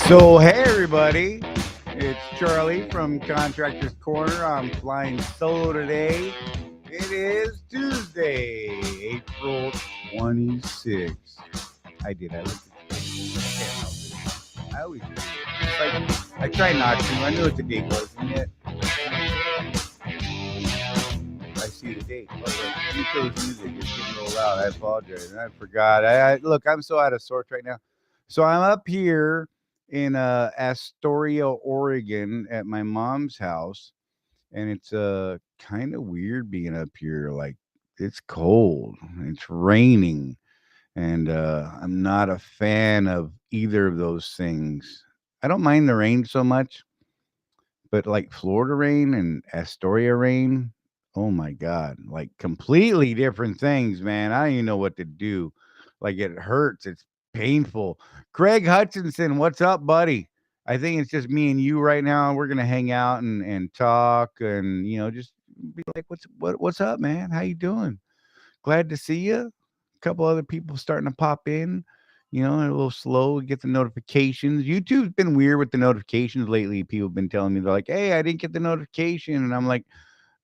So, hey everybody, it's Charlie from Contractors Corner. I'm flying solo today. It is Tuesday, April 26th. I did. I looked at the date. I can't help it. I always do. It's like, I try not to. I knew what the date was, and yet I see the date. Oh, wait. You chose music. It's getting real loud. I apologize. I forgot. Look, I'm so out of sorts right now. So I'm up here in Astoria, Oregon, at my mom's house, and it's kind of weird being up here. Like it's cold, it's raining, and I'm not a fan of either of those things. I don't mind the rain so much, but like Florida rain and Astoria rain, oh my God, like completely different things, man. I don't even know what to do. Like it hurts, it's painful. Craig Hutchinson, what's up, buddy? I think it's just me and you right now. We're gonna hang out and talk and just be like, what's up, man? How you doing? Glad to see you. A couple other people starting to pop in. A little slow to get the notifications. YouTube's been weird with the notifications lately. People have been telling me they're like, "Hey, I didn't get the notification," and I'm like,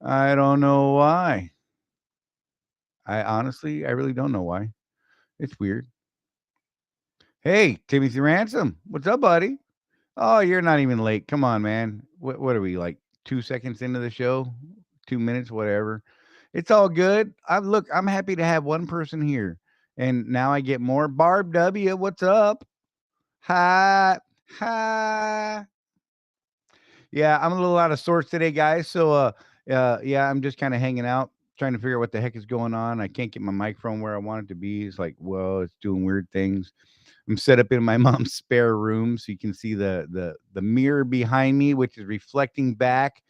"I don't know why." I really don't know why. It's weird. Hey, Timothy Ransom, what's up, buddy? Oh, you're not even late. Come on, man. What are we like 2 seconds into the show? 2 minutes, whatever. It's all good. I'm happy to have one person here. And now I get more. Barb W, what's up? Hi. Hi. Yeah, I'm a little out of sorts today, guys. So yeah, I'm just kind of hanging out, trying to figure out what the heck is going on. I can't get my microphone where I want it to be. It's like, well, it's doing weird things. I'm set up in my mom's spare room, so you can see the mirror behind me, which is reflecting back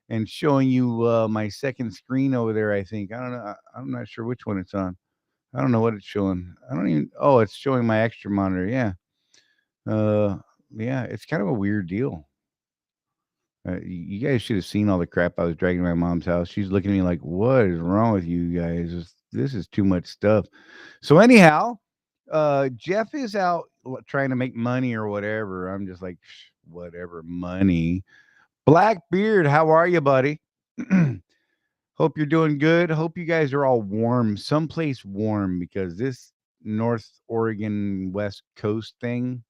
and showing you my second screen over there. I think I don't know. I'm not sure which one it's on. I don't know what it's showing. I don't even. Oh, it's showing my extra monitor. Yeah. Uh, yeah. It's kind of a weird deal. You guys should have seen all the crap I was dragging to my mom's house. She's looking at me like, "What is wrong with you guys? This is too much stuff." So anyhow, Jeff is out trying to make money or whatever. I'm just like, whatever money. Blackbeard, how are you, buddy? Hope you're doing good. Hope you guys are all warm, someplace warm, because this North Oregon West Coast thing,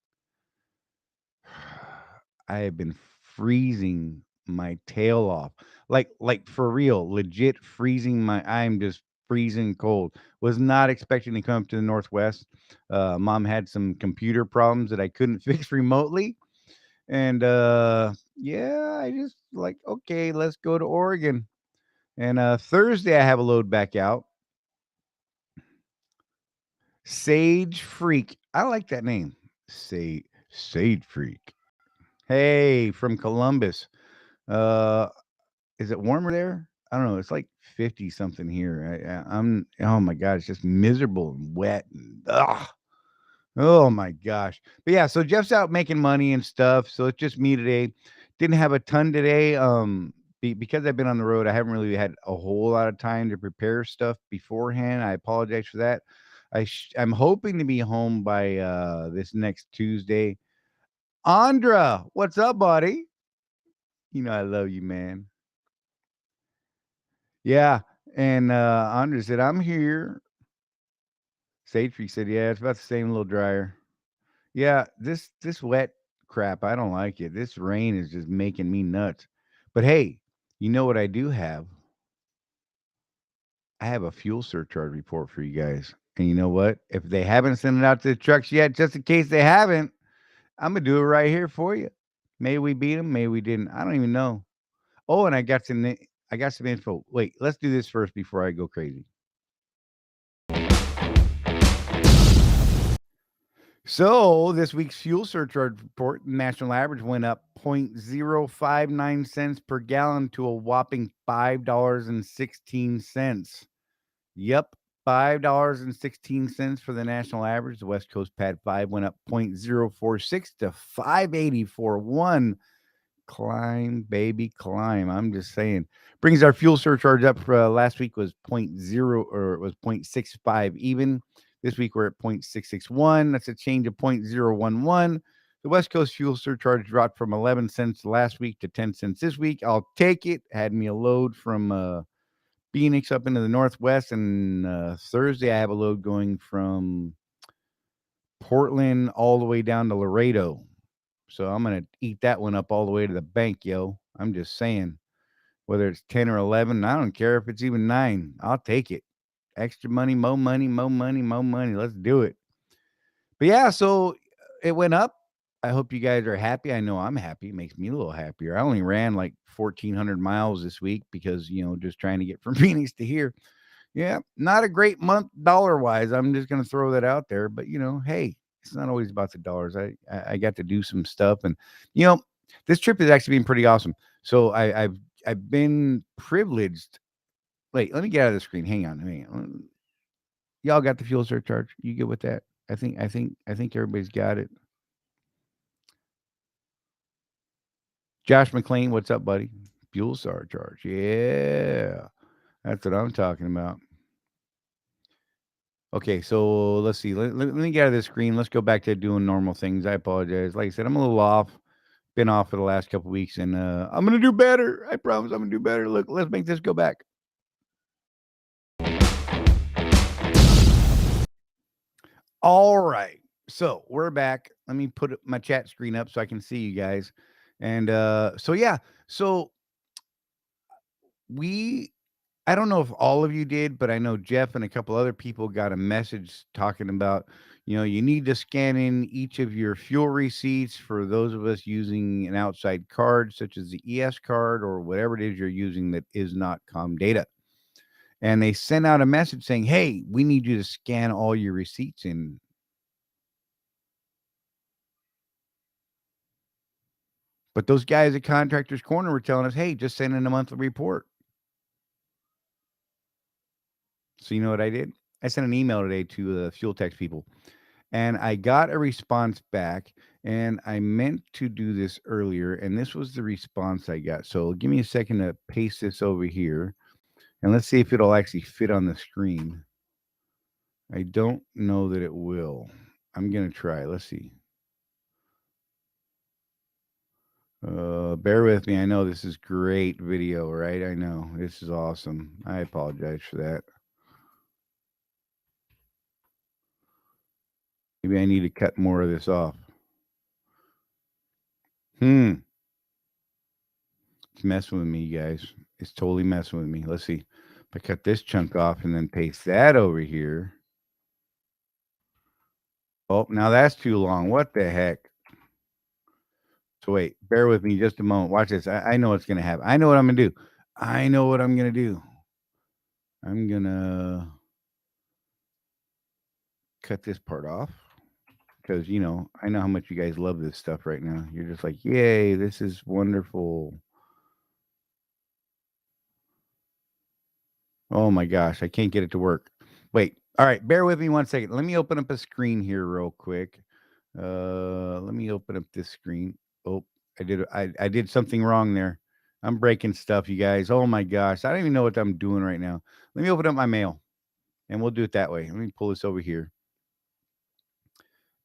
I have been freezing my tail off. Like for real, legit freezing I'm just freezing cold. Was not expecting to come up to the Northwest. Mom had some computer problems that I couldn't fix remotely. And yeah, I just like, okay, let's go to Oregon. And Thursday I have a load back out. Sage Freak. I like that name. Sage Freak. Hey, from Columbus. Uh, is it warmer there? I don't know. It's like 50 something here. I'm oh my god, it's just miserable and wet and ugh. Oh my gosh. But yeah, so Jeff's out making money and stuff. So it's just me today. Didn't have a ton today. Because I've been on the road, I haven't really had a whole lot of time to prepare stuff beforehand. I apologize for that. I'm hoping to be home by this next Tuesday. Andra, what's up, buddy? You know I love you, man. Yeah. And Andra said, I'm here. Sage Freak said, yeah, it's about the same, little drier. Yeah, this wet crap, I don't like it. This rain is just making me nuts. But hey, you know what I do have? I have a fuel surcharge report for you guys. And you know what? If they haven't sent it out to the trucks yet, just in case they haven't, I'm gonna do it right here for you. Maybe we beat them, maybe we didn't. I don't even know. Oh, and I got some info. Wait, let's do this first before I go crazy. So this week's fuel surcharge report, national average went up 0.059 cents per gallon to a whopping $5.16. Yep, $5.16 for the national average. The West Coast Pad 5 went up 0.046 to 584.1. Climb, baby, climb. I'm just saying. Brings our fuel surcharge up for last week was 0.0 or it was 0.65 even. This week we're at 0.661. That's a change of 0.011. The West Coast fuel surcharge dropped from 11 cents last week to 10 cents this week. I'll take it. Had me a load from Phoenix up into the Northwest, and Thursday I have a load going from Portland all the way down to Laredo. So I'm going to eat that one up all the way to the bank, yo. I'm just saying, whether it's 10 or 11, I don't care if it's even 9. I'll take it. Extra money, more money, more money, more money. Let's do it. But yeah, so it went up. I hope you guys are happy. I know I'm happy. It makes me a little happier. I only ran like 1,400 miles this week because, just trying to get from Phoenix to here. Yeah, not a great month dollar-wise. I'm just gonna throw that out there. But, hey, it's not always about the dollars. I got to do some stuff, and, this trip has actually been pretty awesome. So I've been privileged. Wait, let me get out of the screen. Hang on. Y'all got the fuel surcharge? You good with that? I think everybody's got it. Josh McLean, what's up, buddy? Fuel surcharge. Yeah. That's what I'm talking about. Okay, so let's see. Let me get out of this screen. Let's go back to doing normal things. I apologize. Like I said, I'm a little off. Been off for the last couple weeks, and I'm gonna do better. I promise I'm gonna do better. Look, let's make this go back. All right. So we're back. Let me put my chat screen up so I can see you guys. And so yeah, so I don't know if all of you did, but I know Jeff and a couple other people got a message talking about, you need to scan in each of your fuel receipts for those of us using an outside card, such as the ES card or whatever it is you're using that is not Comdata. And they sent out a message saying, hey, we need you to scan all your receipts in. But those guys at Contractors Corner were telling us, hey, just send in a monthly report. So you know what I did? I sent an email today to the fuel tax people, and I got a response back, and I meant to do this earlier, and this was the response I got. So give me a second to paste this over here, and let's see if it'll actually fit on the screen. I don't know that it will. I'm going to try. Let's see. Bear with me. I know this is great video, right? I know. This is awesome. I apologize for that. Maybe I need to cut more of this off. It's messing with me, guys. It's totally messing with me. Let's see. If I cut this chunk off and then paste that over here. Oh, now that's too long. What the heck? So wait, bear with me just a moment. Watch this. I know what's going to happen. I know what I'm going to do. I know what I'm going to do. I'm going to cut this part off because, I know how much you guys love this stuff right now. You're just like, yay, this is wonderful. Oh my gosh, I can't get it to work. Wait. All right, bear with me 1 second. Let me open up a screen here real quick. Let me open up this screen. Oh, I did something wrong there. I'm breaking stuff, you guys. Oh my gosh, I don't even know what I'm doing right now. Let me open up my mail, and we'll do it that way. Let me pull this over here.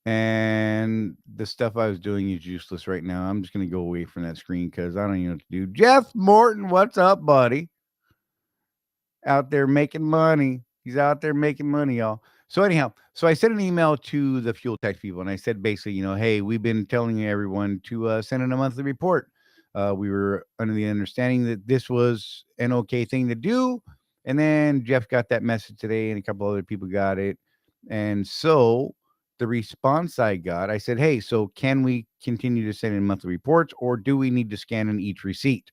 And the stuff I was doing is useless right now. I'm just gonna go away from that screen because I don't even know what to do. Jeff Morton, what's up, buddy? Out there making money. He's out there making money, y'all. So anyhow, so I sent an email to the fuel tax people, and I said basically, hey, we've been telling everyone to send in a monthly report. We were under the understanding that this was an okay thing to do, and then Jeff got that message today, and a couple other people got it, and so the response I got, I said, hey, so can we continue to send in monthly reports, or do we need to scan in each receipt?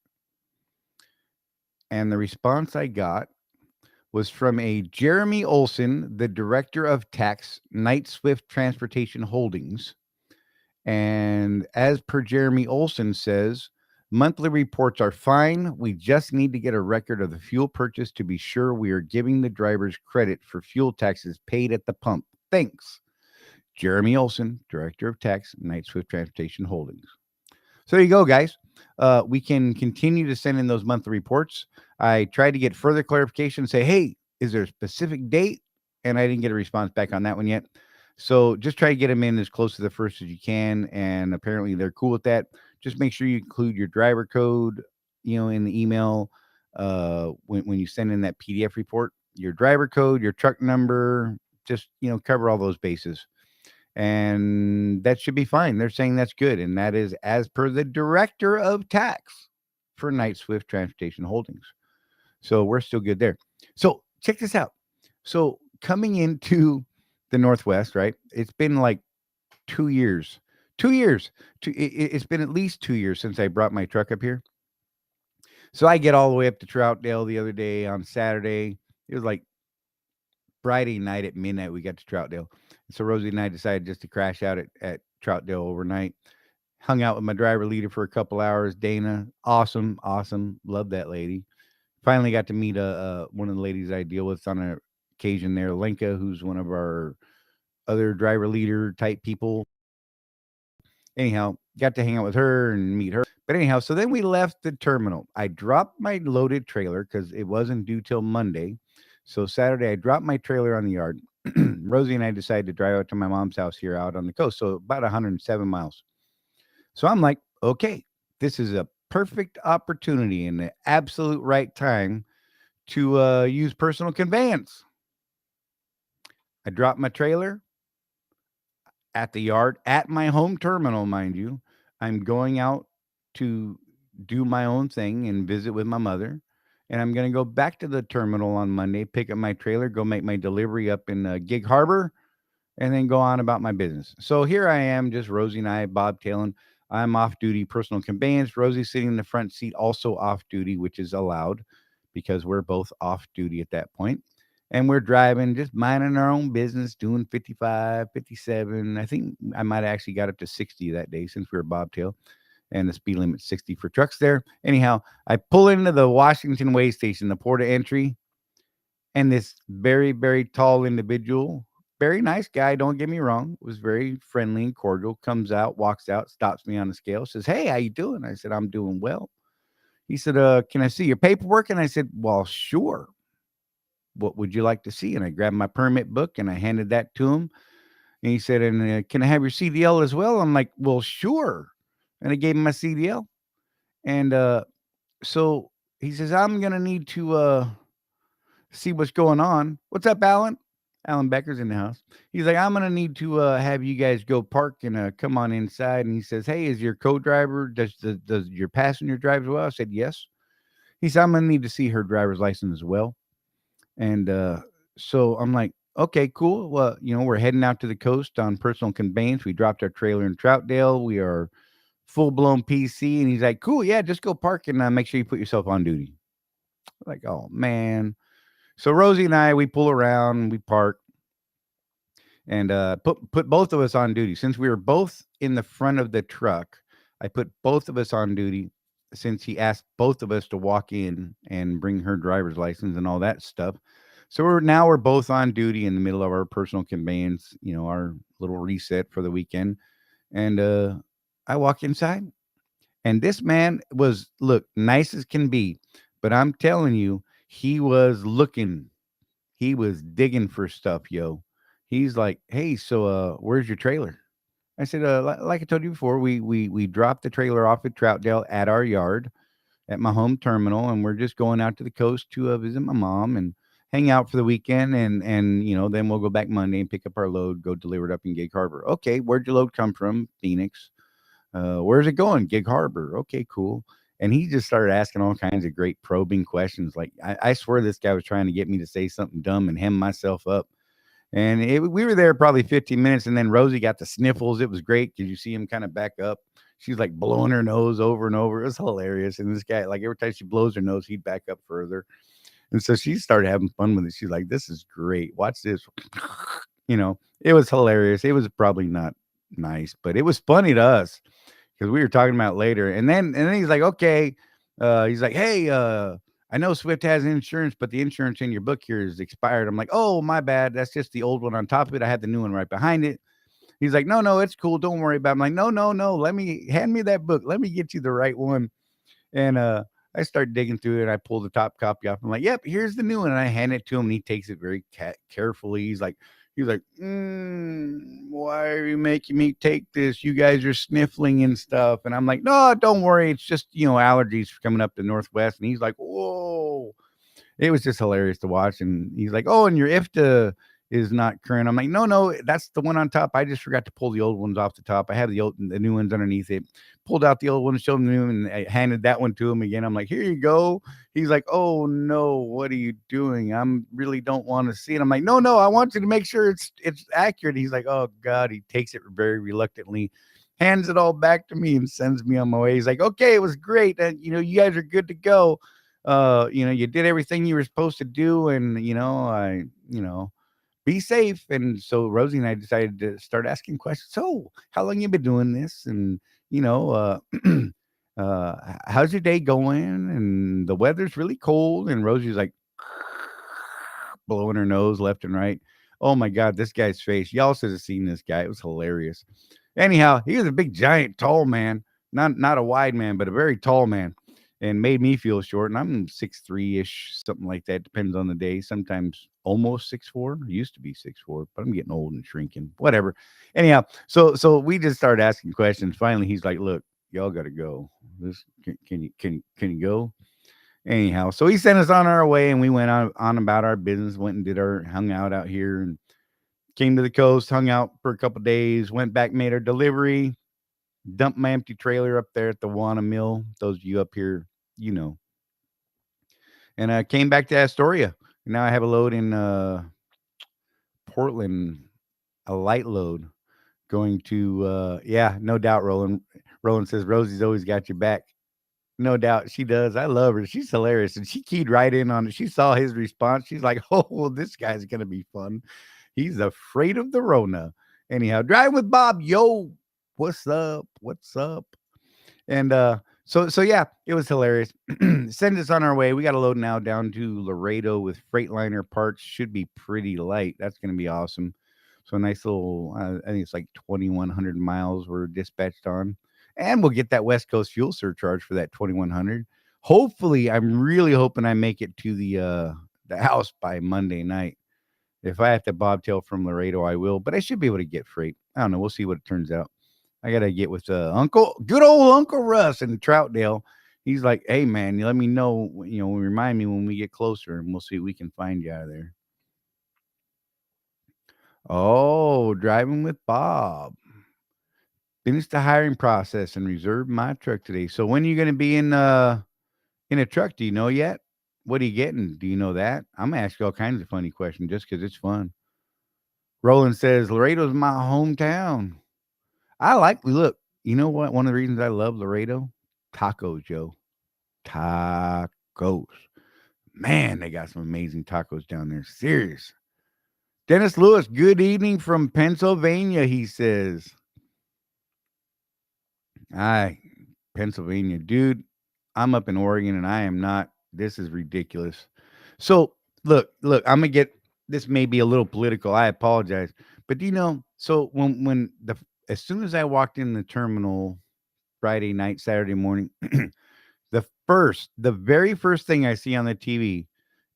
And the response I got was from a Jeremy Olson, the director of tax, Knight Swift Transportation Holdings. And as per Jeremy Olson says, monthly reports are fine. We just need to get a record of the fuel purchase to be sure we are giving the drivers credit for fuel taxes paid at the pump. Thanks. Jeremy Olson, director of tax, Knight Swift Transportation Holdings. So there you go, guys. We can continue to send in those monthly reports. I tried to get further clarification, say, hey, is there a specific date? And I didn't get a response back on that one yet. So just try to get them in as close to the first as you can. And apparently they're cool with that. Just make sure you include your driver code, in the email when you send in that PDF report, your driver code, your truck number, just, cover all those bases. And that should be fine. They're saying that's good. And that is as per the director of tax for Knight Swift Transportation Holdings. So we're still good there. So check this out. So coming into the Northwest, right? It's been like 2 years. 2 years. It's been at least 2 years since I brought my truck up here. So I get all the way up to Troutdale the other day on Saturday. It was like Friday night at midnight we got to Troutdale. So Rosie and I decided just to crash out at Troutdale overnight. Hung out with my driver leader for a couple hours. Dana, awesome, awesome. Love that lady. Finally got to meet one of the ladies I deal with on an occasion there, Lenka, who's one of our other driver leader type people. Anyhow, got to hang out with her and meet her. But anyhow, so then we left the terminal. I dropped my loaded trailer because it wasn't due till Monday. So Saturday, I dropped my trailer on the yard. Rosie and I decided to drive out to my mom's house here out on the coast. So about 107 miles. So I'm like, okay, this is a perfect opportunity and the absolute right time to use personal conveyance. I dropped my trailer at the yard at my home terminal, mind you. I'm going out to do my own thing and visit with my mother. And I'm going to go back to the terminal on Monday, pick up my trailer, go make my delivery up in Gig Harbor, and then go on about my business. So here I am, just Rosie and I, bobtailing. I'm off duty personal conveyance. Rosie sitting in the front seat, also off duty, which is allowed because we're both off duty at that point. And we're driving, just minding our own business, doing 55, 57. I think I might have actually got up to 60 that day since we were bobtail, and the speed limit 60 for trucks there. Anyhow, I pull into the Washington Way Station, the port of entry, and this very, very tall individual, very nice guy, don't get me wrong, was very friendly and cordial, comes out, walks out, stops me on the scale, says, "Hey, how you doing?" I said, "I'm doing well." He said, "Can I see your paperwork?" And I said, "Well, sure. What would you like to see?" And I grabbed my permit book and I handed that to him. And he said, "And can I have your CDL as well?" I'm like, "Well, sure." And I gave him my CDL. And so he says, "I'm going to need to see what's going on." "What's up, Alan?" Alan Becker's in the house. He's like, "I'm going to need to have you guys go park and come on inside." And he says, "Hey, is your co-driver, does your passenger drive as well?" I said, "Yes." He said, "I'm going to need to see her driver's license as well." And so I'm like, "Okay, cool. Well, we're heading out to the coast on personal conveyance. We dropped our trailer in Troutdale. We are full blown PC." And he's like, "Cool. Yeah, just go park and make sure you put yourself on duty." Like, oh, man. So Rosie and I, we pull around, we park, and put both of us on duty. Since we were both in the front of the truck, I put both of us on duty since he asked both of us to walk in and bring her driver's license and all that stuff. So we're both on duty in the middle of our personal conveyance, our little reset for the weekend. And I walk inside, and this man was, look, nice as can be, but I'm telling you, he was looking, he was digging for stuff, yo. He's like, "Hey, so where's your trailer?" I said, like I told you before, we dropped the trailer off at Troutdale at our yard at my home terminal, and we're just going out to the coast to visit my mom and hang out for the weekend, and then we'll go back Monday and pick up our load, go deliver it up in Gig Harbor." "Okay, where'd your load come from?" "Phoenix." "Where's it going?" "Gig Harbor." "Okay, cool." And he just started asking all kinds of great probing questions. Like I swear this guy was trying to get me to say something dumb and hem myself up. And we were there probably 15 minutes, and then Rosie got the sniffles. It was great because you see him kind of back up. She's like blowing her nose over and over. It was hilarious. And this guy, like every time she blows her nose, he'd back up further. And so she started having fun with it. She's like, "This is great. Watch this." It was hilarious. It was probably not nice, but it was funny to us because we were talking about it later. And then he's like, "Okay." He's like, "Hey, I know Swift has insurance, but the insurance in your book here is expired." I'm like, "Oh, my bad. That's just the old one on top of it. I had the new one right behind it." He's like, "No, no, it's cool. Don't worry about it." I'm like, "No, no, no. Hand me that book. Let me get you the right one." And I start digging through it. And I pull the top copy off. I'm like, "Yep, here's the new one." And I hand it to him, and he takes it very carefully. He's like, He's like, why are you making me take this? You guys are sniffling and stuff. And I'm like, no, don't worry. It's just, allergies coming up the Northwest. And he's like, whoa. It was just hilarious to watch. And he's like, oh, and your IFTA is not current. I'm like, no, that's the one on top. I just forgot to pull the old ones off the top. I have the new ones underneath it. Pulled out the old one, showed him the new, and I handed that one to him again. I'm like, here you go. He's like, oh no, what are you doing? I'm really don't want to see it. I'm like, no, I want you to make sure it's accurate. He's like, oh God. He takes it very reluctantly, hands it all back to me, and sends me on my way. He's like, okay, it was great. And you guys are good to go. You did everything you were supposed to do, and be safe. And so Rosie and I decided to start asking questions. So, how long you been doing this? And you know, how's your day going? And the weather's really cold. And Rosie's like blowing her nose left and right. Oh my God, this guy's face! Y'all should have seen this guy. It was hilarious. Anyhow, he was a big, giant, tall man. Not a wide man, but a very tall man, and made me feel short. And I'm 6'3" ish, something like that. Depends on the day. Sometimes almost 6'4". Used to be 6'4", but I'm getting old and shrinking. Whatever. Anyhow, so we just started asking questions. Finally, he's like, "Look, y'all got to go. This can you go?" Anyhow, so he sent us on our way, and we went on about our business. Went and did hung out here, and came to the coast, hung out for a couple days. Went back, made our delivery. Dumped my empty trailer up there at the Wana Mill. Those of you up here, you know. And I came back to Astoria. Now I have a load in Portland, a light load going to yeah, no doubt, Roland. Roland says Rosie's always got your back. No doubt she does. I love her. She's hilarious. And she keyed right in on it. She saw his response. She's like, oh, well, this guy's gonna be fun. He's afraid of the Rona. Anyhow, driving with Bob. Yo, what's up? What's up? And so yeah, it was hilarious. Send us on our way. We got a load now down to Laredo with Freightliner parts. Should be pretty light. That's going to be awesome. So a nice little, I think it's like 2,100 miles we're dispatched on, and we'll get that West Coast fuel surcharge for that 2,100. Hopefully, I'm really hoping I make it to the house by Monday night. If I have to bobtail from Laredo, I will, but I should be able to get freight. I don't know. We'll see what it turns out. I got to get with good old Uncle Russ in Troutdale. He's like, hey, man, you let me know, remind me when we get closer, and we'll see if we can find you out of there. Oh, driving with Bob. Finished the hiring process and reserved my truck today. So when are you going to be in a truck? Do you know yet? What are you getting? Do you know that? I'm going to ask you all kinds of funny questions just because it's fun. Roland says, Laredo's my hometown. Look, you know what? One of the reasons I love Laredo? Tacos, Joe. Tacos. Man, they got some amazing tacos down there. Serious. Dennis Lewis, good evening from Pennsylvania, he says. Hi, Pennsylvania. Dude, I'm up in Oregon and I am not. This is ridiculous. So, look, I'm going to get, this may be a little political. I apologize. But do you know, so as soon as I walked in the terminal Friday night, Saturday morning, the very first thing I see on the TV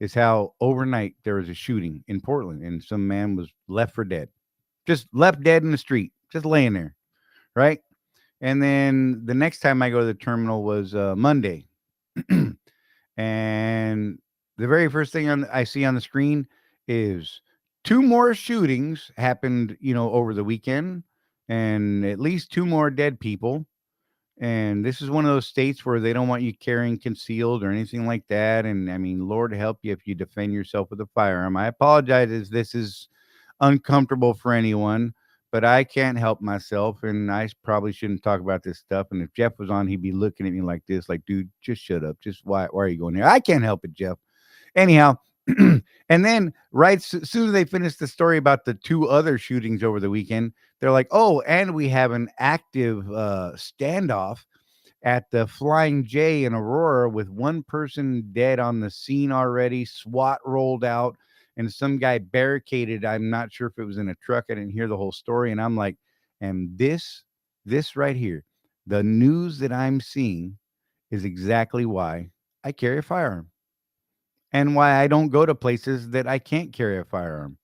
is how overnight there was a shooting in Portland and some man was left for dead. Just left dead in the street, just laying there, right? And then the next time I go to the terminal was Monday. And the very first thing I see on the screen is 2 more shootings happened, over the weekend, and at least 2 more dead people. And this is one of those states where they don't want you carrying concealed or anything like that. And I mean, Lord help you if you defend yourself with a firearm. I apologize if this is uncomfortable for anyone, but I can't help myself. And I probably shouldn't talk about this stuff. And if Jeff was on, he'd be looking at me like this, like, dude, just shut up. Just why are you going here? I can't help it, Jeff. Anyhow, and then soon as they finish the story about the 2 other shootings over the weekend, they're like, oh, and we have an active standoff at the Flying J in Aurora with 1 person dead on the scene already. SWAT rolled out and some guy barricaded. I'm not sure if it was in a truck. I didn't hear the whole story. And I'm like, and this right here, the news that I'm seeing is exactly why I carry a firearm. And why I don't go to places that I can't carry a firearm.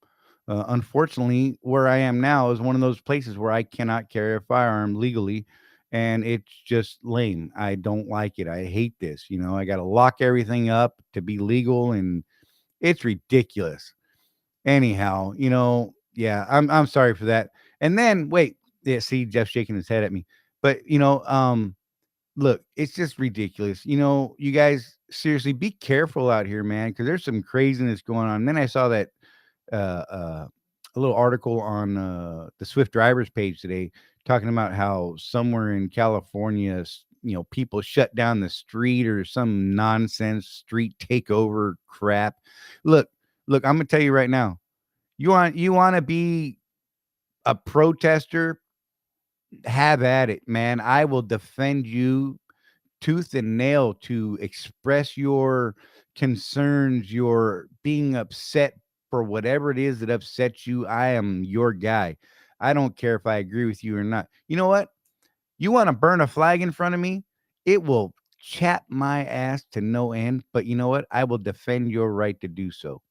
Unfortunately, where I am now is one of those places where I cannot carry a firearm legally, and it's just lame. I don't like it. I hate this. I got to lock everything up to be legal, and it's ridiculous. Anyhow, yeah, I'm sorry for that. And then wait, yeah, see Jeff shaking his head at me. But look, it's just ridiculous. You guys seriously be careful out here, man, because there's some craziness going on. And then I saw that uh, uh, a little article on the Swift drivers page today talking about how somewhere in California, people shut down the street or some nonsense street takeover crap. Look, look, I'm gonna tell you right now. You want to be a protester? Have at it, man. I will defend you tooth and nail to express your concerns, your being upset for whatever it is that upsets you. I am your guy. I don't care if I agree with you or not. You know what? You want to burn a flag in front of me? It will chap my ass to no end. But you know what? I will defend your right to do so.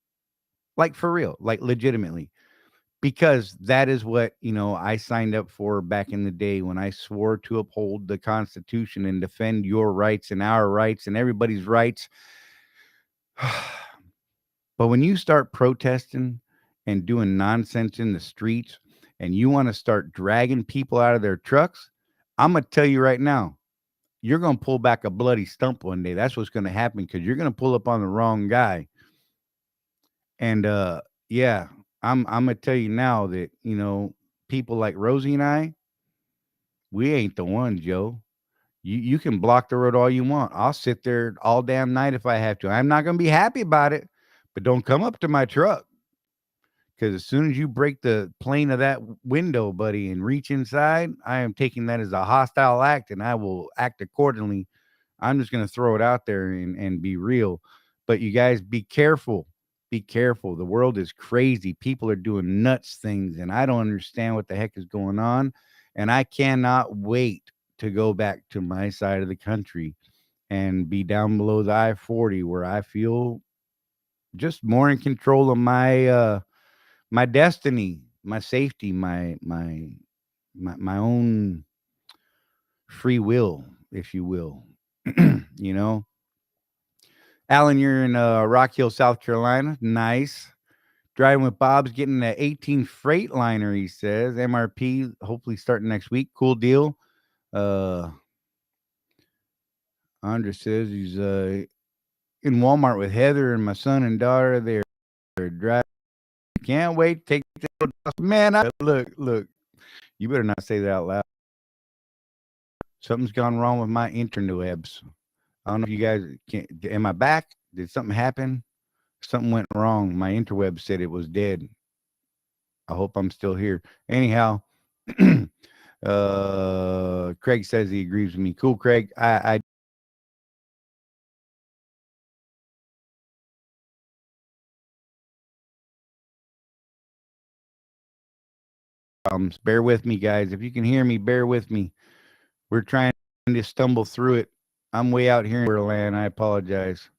Like for real, like legitimately. Because that is what, I signed up for back in the day when I swore to uphold the Constitution and defend your rights and our rights and everybody's rights. But when you start protesting and doing nonsense in the streets and you want to start dragging people out of their trucks, I'm going to tell you right now, you're going to pull back a bloody stump one day. That's what's going to happen because you're going to pull up on the wrong guy. And yeah, I'm gonna tell you now that people like Rosie and I, we ain't the ones, Joe. You can block the road all you want. I'll sit there all damn night if I have to. I'm not gonna be happy about it, but don't come up to my truck because as soon as you break the plane of that window, buddy, and reach inside, I am taking that as a hostile act, and I will act accordingly. I'm just going to throw it out there and be real. But you guys be careful. Be careful. The world is crazy. People are doing nuts things, and I don't understand what the heck is going on. And I cannot wait to go back to my side of the country and be down below the I-40 where I feel just more in control of my destiny, my safety, my own free will, if you will. you know, Alan, you're in Rock Hill, South Carolina. Nice. Driving with Bob's getting an 18 Freightliner, he says. MRP, hopefully starting next week. Cool deal. Andres says he's in Walmart with Heather and my son and daughter. They're driving. Can't wait to take the man. Look. You better not say that out loud. Something's gone wrong with my interwebs. I don't know if you guys can. Am I back? Did something happen? Something went wrong. My interweb said it was dead. I hope I'm still here. Anyhow, Craig says he agrees with me. Cool, Craig. I bear with me, guys. If you can hear me, bear with me. We're trying to stumble through it. I'm way out here in Wonderland. I apologize.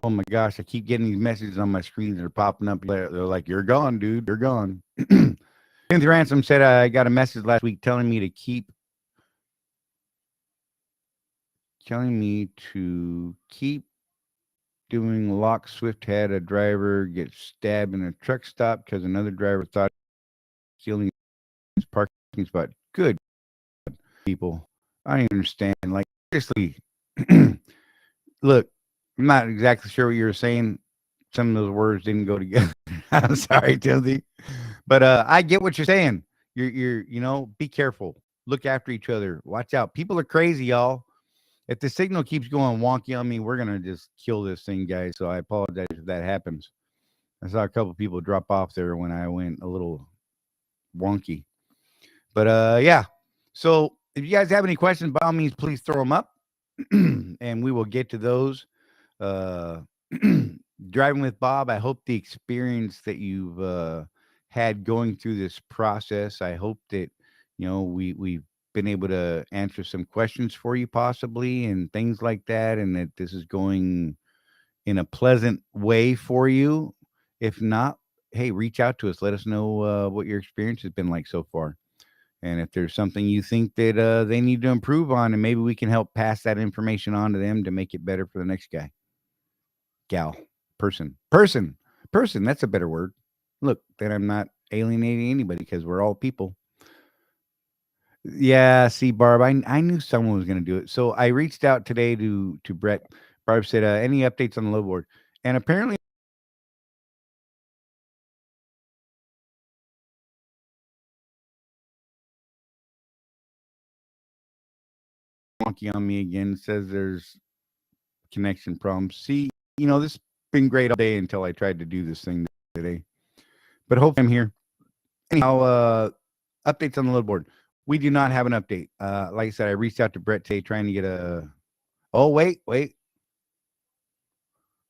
Oh my gosh, I keep getting these messages on my screen that are popping up. They're like, "You're gone, dude. You're gone." Timothy Ransom said I got a message last week telling me to keep doing lock. Swift had a driver get stabbed in a truck stop because another driver thought stealing his parking spot. Good people. I don't understand. Like, seriously. Look, I'm not exactly sure what you were saying. Some of those words didn't go together. I'm sorry, Timothy. But I get what you're saying. Be careful. Look after each other. Watch out. People are crazy, y'all. If the signal keeps going wonky on me, we're gonna just kill this thing, guys. So I apologize if that happens. I saw a couple people drop off there when I went a little wonky. But yeah. So if you guys have any questions, by all means, please throw them up, and we will get to those. Driving with Bob, I hope the experience that you've had going through this process, I hope that we've been able to answer some questions for you possibly and things like that, and that this is going in a pleasant way for you. If not, hey, reach out to us. Let us know what your experience has been like so far. And if there's something you think that they need to improve on, and maybe we can help pass that information on to them to make it better for the next guy, gal, person. That's a better word. Look, then I'm not alienating anybody because we're all people. Yeah, see, Barb, I knew someone was going to do it. So I reached out today to Brett. Barb said, any updates on the low board? And apparently, monkey on me again says there's connection problems. See, this has been great all day until I tried to do this thing today. But hopefully I'm here. Anyhow, updates on the load board. We do not have an update. Like I said, I reached out to Brett today trying to get a. Oh, wait.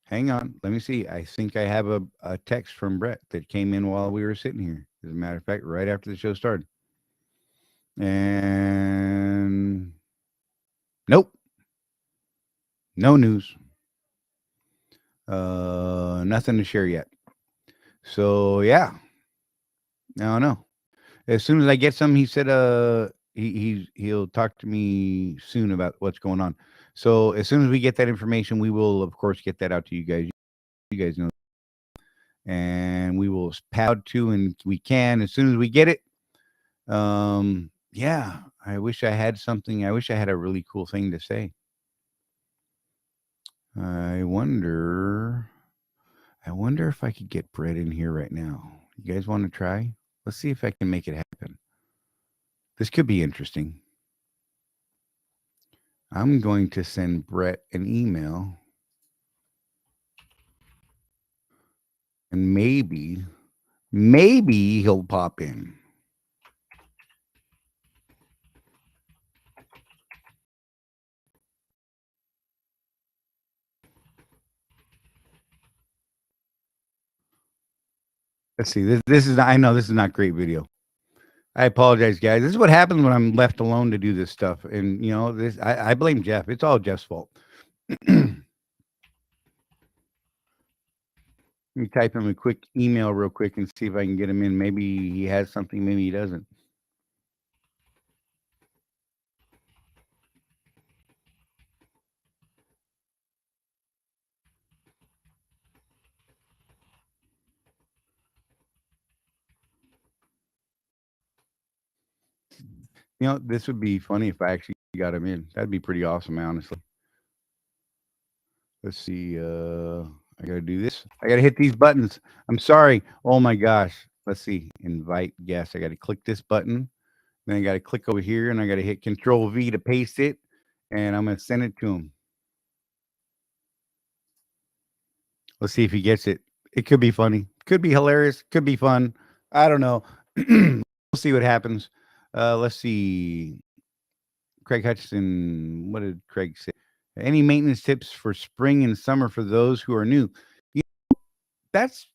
Hang on. Let me see. I think I have a text from Brett that came in while we were sitting here. As a matter of fact, right after the show started. And nope. No news. Nothing to share yet. So yeah. I don't know. As soon as I get some, he said he'll talk to me soon about what's going on. So as soon as we get that information, we will of course get that out to you guys. You guys know, and we will pound to, and we can as soon as we get it. Yeah, I wish I had something. I wish I had a really cool thing to say. I wonder if I could get Brett in here right now. You guys want to try? Let's see if I can make it happen. This could be interesting. I'm going to send Brett an email. And maybe he'll pop in. Let's see. This is I know this is not great video. I apologize, guys. This is what happens when I'm left alone to do this stuff. And this I blame Jeff. It's all Jeff's fault. Let me type him a quick email real quick and see if I can get him in. Maybe he has something, maybe he doesn't. This would be funny if I actually got him in. That'd be pretty awesome, honestly. Let's see. I gotta do this. I gotta hit these buttons. I'm sorry. Oh my gosh. Let's see. Invite guest. I gotta click this button. Then I gotta click over here and I gotta hit Control V to paste it. And I'm gonna send it to him. Let's see if he gets it. It could be funny. Could be hilarious. Could be fun. I don't know. We'll see what happens. Let's see. Craig Hutchison. What did Craig say? Any maintenance tips for spring and summer for those who are new? That's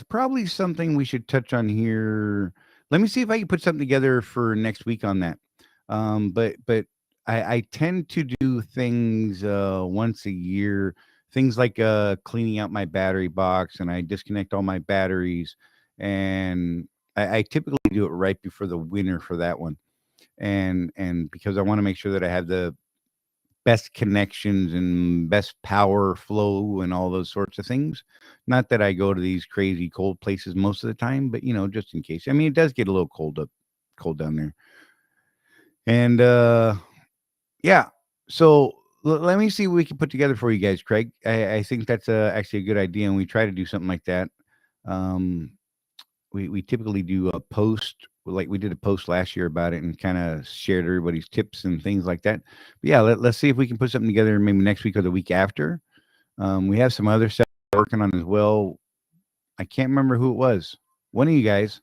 probably something we should touch on here. Let me see if I can put something together for next week on that. But I tend to do things once a year. Things like cleaning out my battery box, and I disconnect all my batteries, and I typically do it right before the winter for that one, and because I want to make sure that I have the best connections and best power flow and all those sorts of things. Not that I go to these crazy cold places most of the time, but just in case. I mean, it does get a little cold down there. And yeah. So let me see what we can put together for you guys, Craig. I think that's actually a good idea, and we try to do something like that. We typically do a post, like we did a post last year about it, and kind of shared everybody's tips and things like that. But yeah, let's see if we can put something together maybe next week or the week after. We have some other stuff working on as well. I can't remember who it was. One of you guys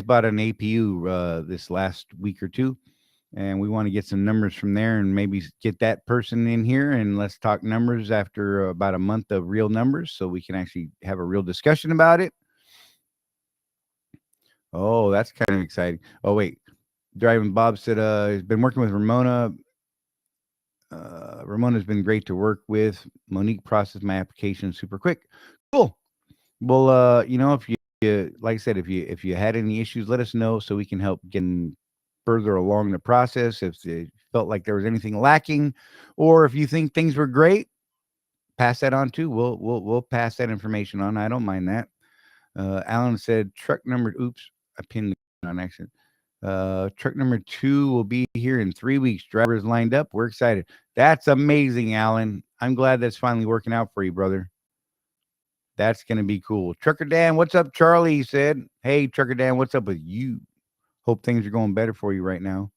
bought an APU this last week or two, and we want to get some numbers from there and maybe get that person in here and let's talk numbers after about a month of real numbers, so we can actually have a real discussion about it. Oh, that's kind of exciting. Oh, wait. Driving Bob said he's been working with Ramona. Ramona's been great to work with. Monique processed my application super quick. Cool. Well, if you like I said, if you had any issues, let us know so we can help get 'em further along the process. If you felt like there was anything lacking, or if you think things were great, pass that on too. We'll pass that information on. I don't mind that. Alan said truck number. Oops, I pinned the on accident. Truck number 2 will be here in 3 weeks. Drivers lined up. We're excited. That's amazing, Alan. I'm glad that's finally working out for you, brother. That's going to be cool. Trucker Dan, what's up, Charlie? He said, hey, Trucker Dan, what's up with you? Hope things are going better for you right now.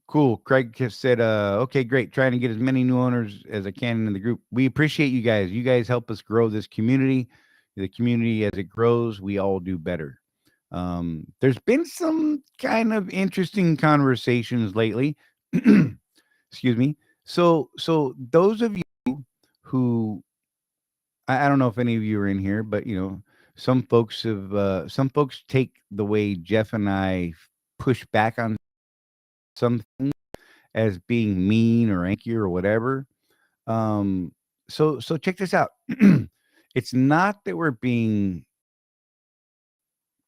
Cool. Craig just said, okay, great. Trying to get as many new owners as I can in the group. We appreciate you guys. You guys help us grow this community. The community, as it grows, we all do better. There's been some kind of interesting conversations lately. Excuse me. So those of you who I don't know if any of you are in here, but some folks take the way Jeff and I push back on some things as being mean or anky or whatever. So check this out. It's not that we're being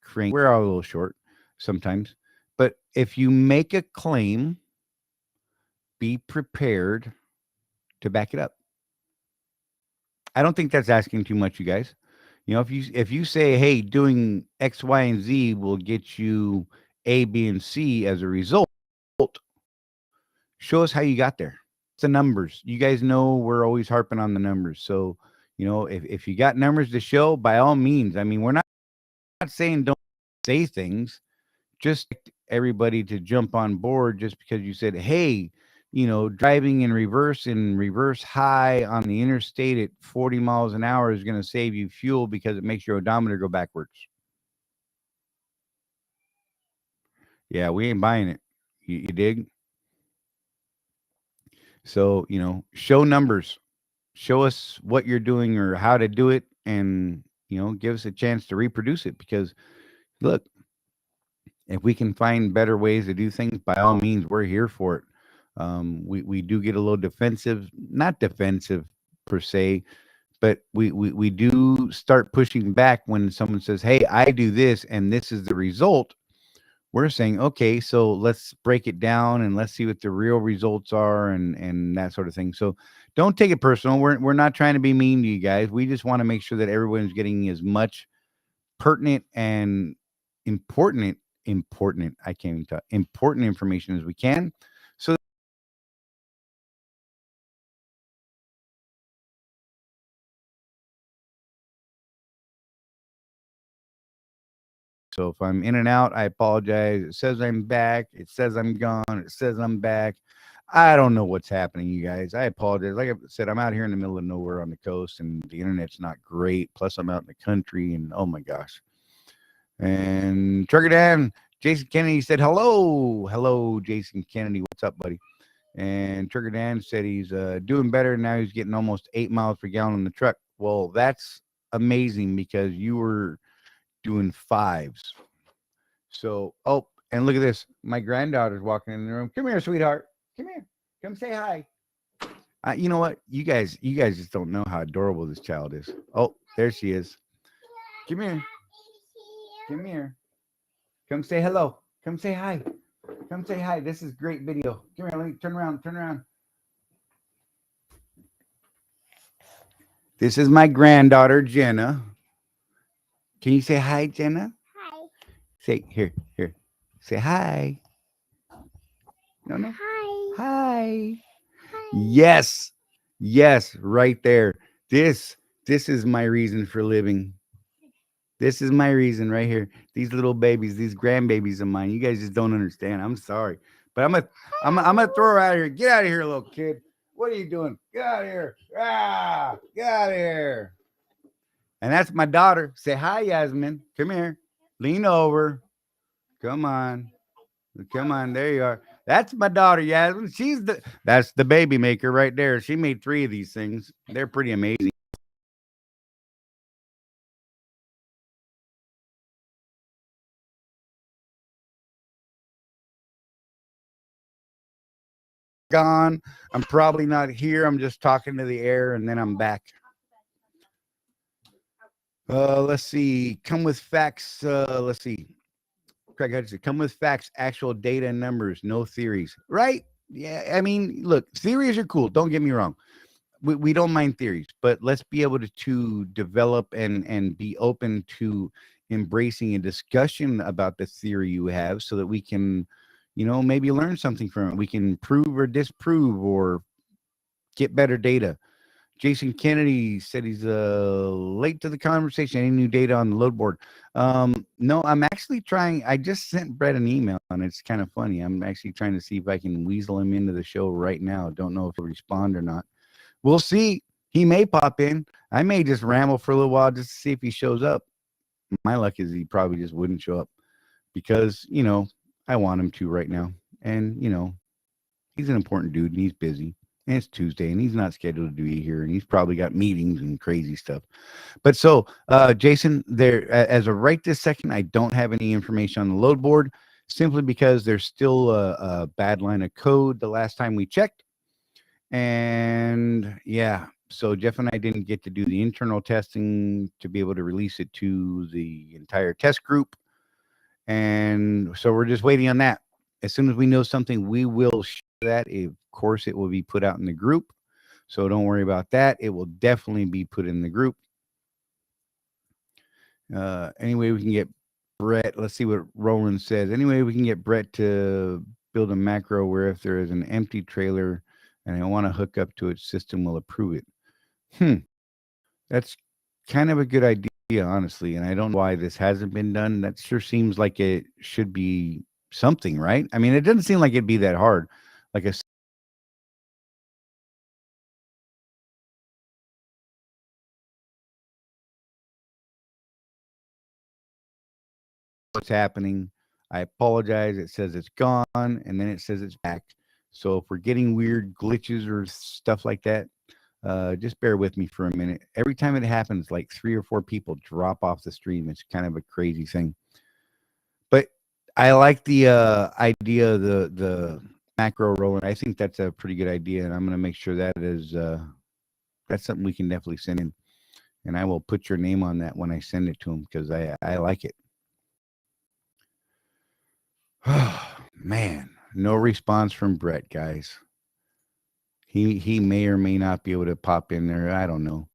cranky. We're all a little short sometimes, but if you make a claim, be prepared to back it up. I don't think that's asking too much, you guys. If you say, hey, doing X, Y, and Z will get you A, B, and C as a result, show us how you got there. It's the numbers. You guys know we're always harping on the numbers. So, if you got numbers to show, by all means. I mean, we're not saying don't say things, just everybody to jump on board just because you said, hey, driving in reverse high on the interstate at 40 miles an hour is going to save you fuel because it makes your odometer go backwards. Yeah, we ain't buying it. You dig? So, show numbers, show us what you're doing or how to do it, and, give us a chance to reproduce it because, look, if we can find better ways to do things, by all means, we're here for it. We do get a little defensive, not defensive per se, but we do start pushing back when someone says, hey, I do this and this is the result. We're saying, okay, so let's break it down and let's see what the real results are and that sort of thing. So don't take it personal. We're not trying to be mean to you guys. We just want to make sure that everyone's getting as much pertinent and important I can't even talk, important information as we can. So if I'm in and out, I apologize. It says I'm back. It says I'm gone. It says I'm back. I don't know what's happening, you guys. I apologize. Like I said, I'm out here in the middle of nowhere on the coast, and the internet's not great. Plus, I'm out in the country, and oh my gosh. And Trucker Dan, Jason Kennedy said, hello. Hello, Jason Kennedy. What's up, buddy? And Trucker Dan said he's doing better. Now he's getting almost 8 miles per gallon on the truck. Well, that's amazing because you were doing fives. So, oh, and look at this. My granddaughter's walking in the room. Come here, sweetheart. Come here. Come say hi. You know what? You guys just don't know how adorable this child is. Oh, there she is. Come here. Come here. Come say hello. Come say hi. Come say hi. This is great video. Come here. Let me turn around. Turn around. This is my granddaughter, Jenna. Can you say hi, Jenna? Hi. Say here. Say hi. No. Hi. Hi. Yes. Yes, right there. This is my reason for living. This is my reason right here. These little babies, these grandbabies of mine. You guys just don't understand. I'm sorry. But I'm gonna throw her out of here. Get out of here, little kid. What are you doing? Get out of here. Get out of here. And that's my daughter. Say hi, Yasmin. Come here. Lean over. Come on. Come on, there you are. That's my daughter, Yasmin. That's the baby maker right there. She made 3 of these things. They're pretty amazing. Gone. I'm probably not here. I'm just talking to the air and then I'm back. Let's see. Come with facts. Let's see. Craig Hudson, come with facts, actual data and numbers, no theories. Right? Yeah. I mean, look, theories are cool. Don't get me wrong. We don't mind theories, but let's be able to develop and be open to embracing a discussion about the theory you have so that we can, maybe learn something from it. We can prove or disprove or get better data. Jason Kennedy said he's late to the conversation. Any new data on the load board? No, I'm actually trying. I just sent Brett an email, and it's kind of funny. I'm actually trying to see if I can weasel him into the show right now. Don't know if he'll respond or not. We'll see. He may pop in. I may just ramble for a little while just to see if he shows up. My luck is he probably just wouldn't show up because, I want him to right now. And, he's an important dude and he's busy. And it's Tuesday and he's not scheduled to be here and he's probably got meetings and crazy stuff. But so, Jason, as of right this second, I don't have any information on the load board simply because there's still a bad line of code the last time we checked. And yeah, so Jeff and I didn't get to do the internal testing to be able to release it to the entire test group. And so we're just waiting on that. As soon as we know something, we will share that. Of course, it will be put out in the group. So don't worry about that. It will definitely be put in the group. Anyway, we can get Brett. Let's see what Roland says. Anyway, we can get Brett to build a macro where if there is an empty trailer and I want to hook up to its system, will approve it. That's kind of a good idea, honestly. And I don't know why this hasn't been done. That sure seems like it should be something, right? I mean, it doesn't seem like it'd be that hard. Like a what's happening. I apologize. It says it's gone, and then it says it's back. So if we're getting weird glitches or stuff like that, just bear with me for a minute. Every time it happens, like 3 or 4 people drop off the stream. It's kind of a crazy thing. But I like the idea of the macro rolling. I think that's a pretty good idea, and I'm going to make sure that is that's something we can definitely send in. And I will put your name on that when I send it to him because I like it. Man, no response from Brett, guys. He may or may not be able to pop in there. I don't know.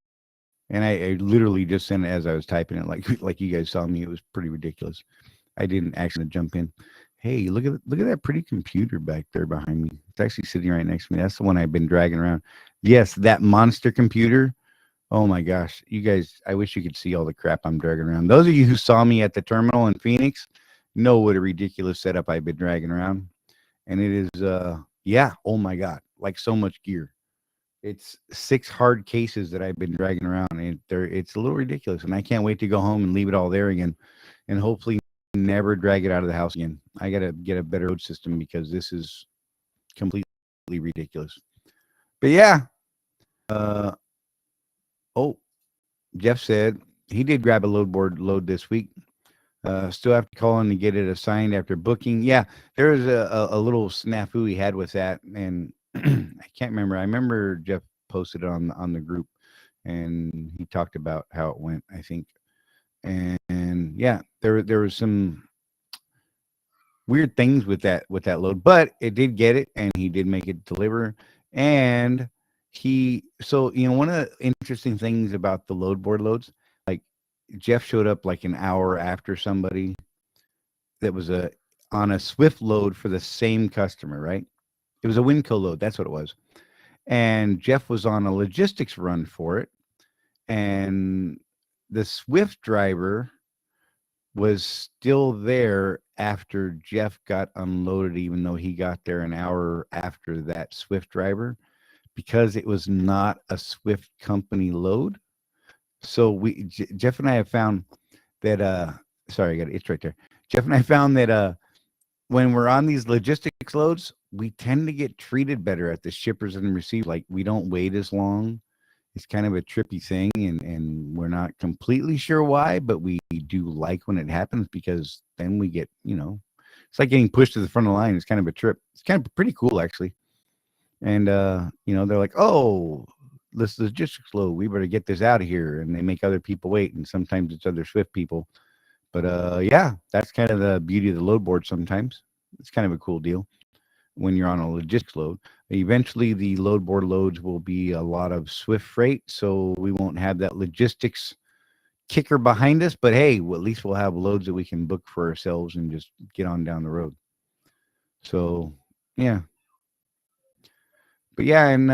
And I literally just sent it as I was typing it, like you guys saw me. It was pretty ridiculous. I didn't actually jump in. Hey, look at that pretty computer back there behind me. It's actually sitting right next to me. That's the one I've been dragging around. Yes, that monster computer. Oh my gosh, you guys! I wish you could see all the crap I'm dragging around. Those of you who saw me at the terminal in Phoenix know what a ridiculous setup I've been dragging around. And it is, yeah. Oh my god, like so much gear. It's 6 hard cases that I've been dragging around, and it's a little ridiculous. And I can't wait to go home and leave it all there again, and hopefully never drag it out of the house again. I got to get a better road system because this is completely ridiculous. But yeah, oh, Jeff said he did grab a load this week. Still have to call in to get it assigned after booking. Yeah, there was a little snafu he had with that, and I can't remember. I remember Jeff posted it on the group, and he talked about how it went, I think. And yeah, there was some weird things with that load, but it did get it, and he did make it deliver. And so one of the interesting things about the load board loads, like Jeff showed up like an hour after somebody that was on a Swift load for the same customer, right? It was a Winco load, that's what it was. And Jeff was on a logistics run for it, and the Swift driver was still there after Jeff got unloaded, even though he got there an hour after that Swift driver, because it was not a Swift company load. So Jeff and I have found that sorry, I got it's right there. Jeff and I found that when we're on these logistics loads, we tend to get treated better at the shippers and receivers. Like we don't wait as long. It's kind of a trippy thing, and we're not completely sure why, but we do like when it happens because then we get, it's like getting pushed to the front of the line. It's kind of a trip. It's kind of pretty cool, actually. And they're like, oh, this logistics load. We better get this out of here. And they make other people wait. And sometimes it's other Swift people. But yeah, that's kind of the beauty of the load board sometimes. It's kind of a cool deal when you're on a logistics load. Eventually, the load board loads will be a lot of Swift freight. So we won't have that logistics kicker behind us. But hey, well, at least we'll have loads that we can book for ourselves and just get on down the road. So, yeah. But yeah, and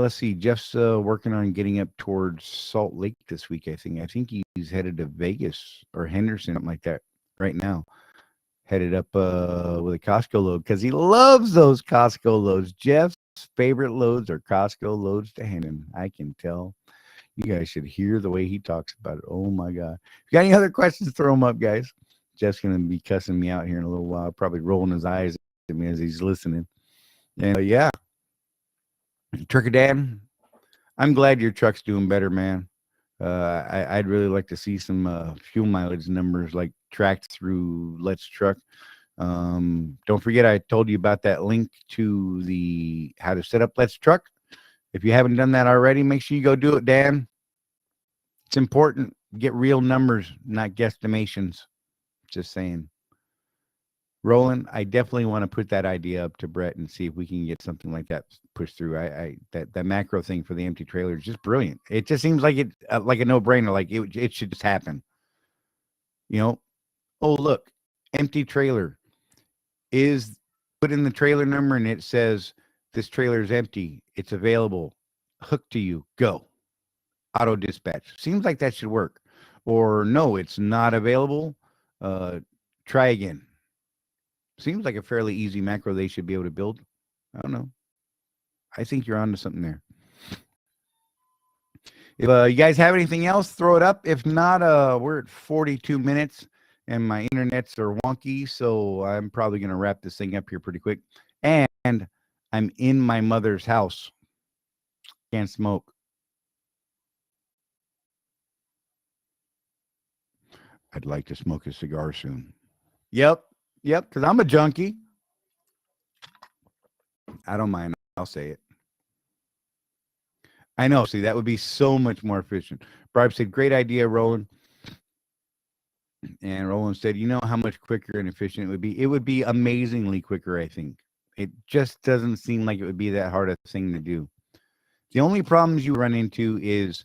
let's see. Jeff's working on getting up towards Salt Lake this week. I think. I think he's headed to Vegas or Henderson, something like that, right now. Headed up with a Costco load because he loves those Costco loads. Jeff's favorite loads are Costco loads to Hendon. I can tell. You guys should hear the way he talks about it. Oh my God! If you got any other questions, throw them up, guys. Jeff's gonna be cussing me out here in a little while, probably rolling his eyes at me as he's listening. And yeah. Trucker Dan, I'm glad your truck's doing better, man. I'd really like to see some fuel mileage numbers like tracked through Let's Truck. Don't forget, I told you about that link to the how to set up Let's Truck. If you haven't done that already, make sure you go do it, Dan. It's important. Get real numbers, not guesstimations. Just saying. Roland, I definitely want to put that idea up to Brett and see if we can get something like that pushed through. That macro thing for the empty trailer is just brilliant. It just seems like it like a no brainer. Like it should just happen. You know, oh look, empty trailer is put in the trailer number and it says this trailer is empty. It's available. Hook to you. Go. Auto dispatch. Seems like that should work. Or no, it's not available. Try again. Seems like a fairly easy macro they should be able to build. I don't know. I think you're onto something there. If you guys have anything else, throw it up. If not, we're at 42 minutes and my internets are wonky, so I'm probably going to wrap this thing up here pretty quick. And I'm in my mother's house. Can't smoke. I'd like to smoke a cigar soon. Yep, because I'm a junkie. I don't mind. I'll say it. I know. See, that would be so much more efficient. Bribe said, great idea, Roland. And Roland said, you know how much quicker and efficient it would be? It would be amazingly quicker, I think. It just doesn't seem like it would be that hard a thing to do. The only problems you run into is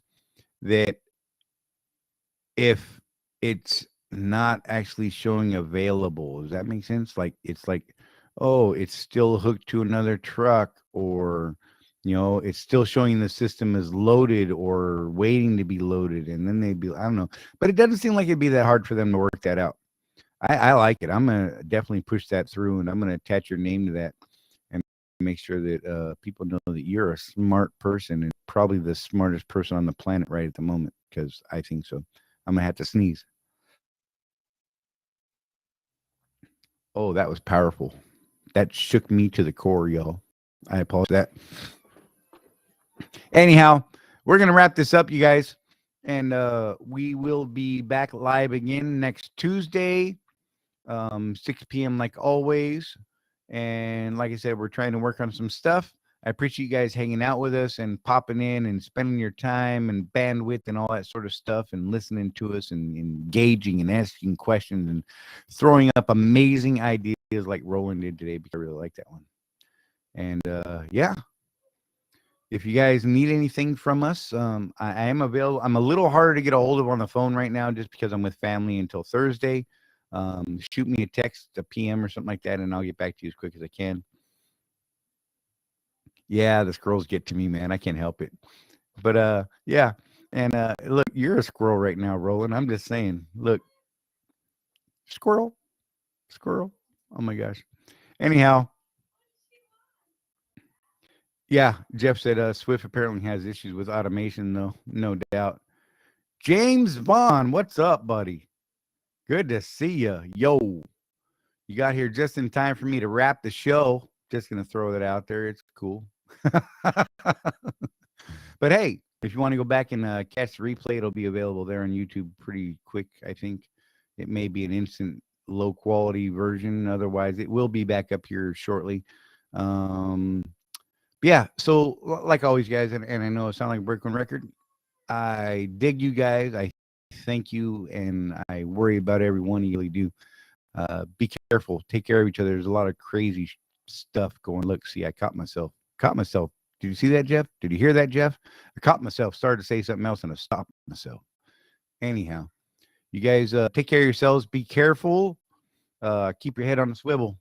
that if it's not actually showing available, does that make sense? Like, it's like, oh, it's still hooked to another truck, or it's still showing the system is loaded or waiting to be loaded, and then they'd be, I don't know, but it doesn't seem like it'd be that hard for them to work that out. I like it. I'm gonna definitely push that through, and I'm gonna attach your name to that and make sure that people know that you're a smart person and probably the smartest person on the planet right at the moment, because I think so. I'm gonna have to sneeze. Oh, that was powerful. That shook me to the core, y'all. I apologize for that. Anyhow, we're gonna wrap this up, you guys, and we will be back live again next Tuesday, 6 p.m. like always. And like I said, we're trying to work on some stuff. I appreciate you guys hanging out with us and popping in and spending your time and bandwidth and all that sort of stuff and listening to us and engaging and asking questions and throwing up amazing ideas like Roland did today, because I really like that one. And yeah, if you guys need anything from us, I am available. I'm a little harder to get a hold of on the phone right now just because I'm with family until Thursday. Shoot me a text, a PM or something like that, and I'll get back to you as quick as I can. Yeah, the squirrels get to me, man. I can't help it. But yeah. And look, you're a squirrel right now, Roland. I'm just saying. Look, squirrel. Oh my gosh. Anyhow, yeah, Jeff said Swift apparently has issues with automation, though. No doubt. James Vaughn, what's up, buddy? Good to see you. Yo. You got here just in time for me to wrap the show. Just going to throw that out there. It's cool. But hey, if you want to go back and catch the replay, it'll be available there on YouTube pretty quick, I think. It may be an instant low quality version. Otherwise, it will be back up here shortly. Yeah. So, like always, guys, and I know it sounds like a broken record. I dig you guys. I thank you, and I worry about every one of you. Really do. Be careful. Take care of each other. There's a lot of crazy stuff going. Look, see, I caught myself. Caught myself. Did you see that, Jeff? Did you hear that, Jeff? I caught myself. Started to say something else, and I stopped myself. Anyhow, you guys take care of yourselves. Be careful. Keep your head on the swivel.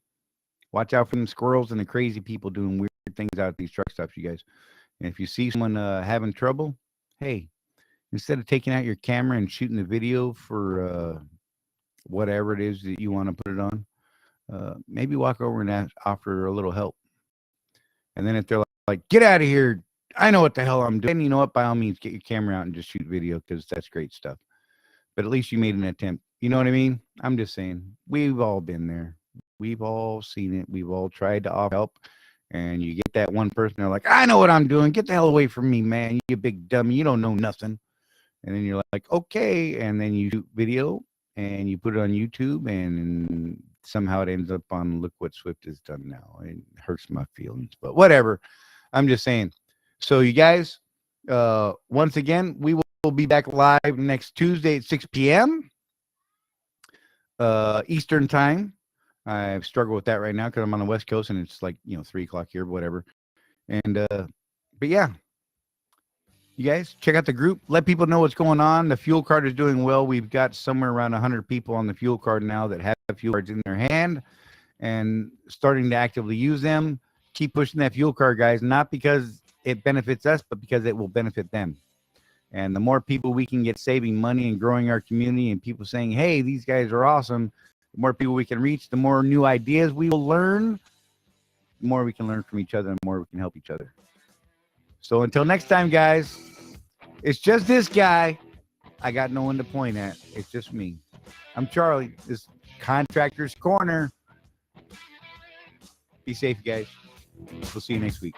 Watch out for them squirrels and the crazy people doing weird things out at these truck stops, you guys. And if you see someone having trouble, hey, instead of taking out your camera and shooting the video for whatever it is that you want to put it on, maybe walk over and offer a little help. And then if they're like, get out of here, I know what the hell I'm doing. And you know what? By all means, get your camera out and just shoot video because that's great stuff. But at least you made an attempt. You know what I mean? I'm just saying, we've all been there. We've all seen it. We've all tried to offer help. And you get that one person, they're like, I know what I'm doing. Get the hell away from me, man. You big dummy. You don't know nothing. And then you're like, okay. And then you shoot video and you put it on YouTube, and somehow it ends up on Look What Swift has done now. It hurts my feelings, but whatever. I'm just saying. So, you guys, once again, we will be back live next Tuesday at 6 p.m. Eastern time. I struggle with that right now because I'm on the West Coast and it's like 3 o'clock here, whatever. And but yeah, you guys check out the group. Let people know what's going on. The fuel card is doing well. We've got somewhere around 100 people on the fuel card now that have fuel cards in their hand and starting to actively use them. Keep pushing that fuel card, guys. Not because it benefits us, but because it will benefit them. And the more people we can get saving money and growing our community and people saying, hey, these guys are awesome, the more people we can reach, the more new ideas we will learn, the more we can learn from each other and the more we can help each other. So until next time, guys, it's just this guy. I got no one to point at. It's just me. I'm Charlie. This Contractor's Corner. Be safe, guys. We'll see you next week.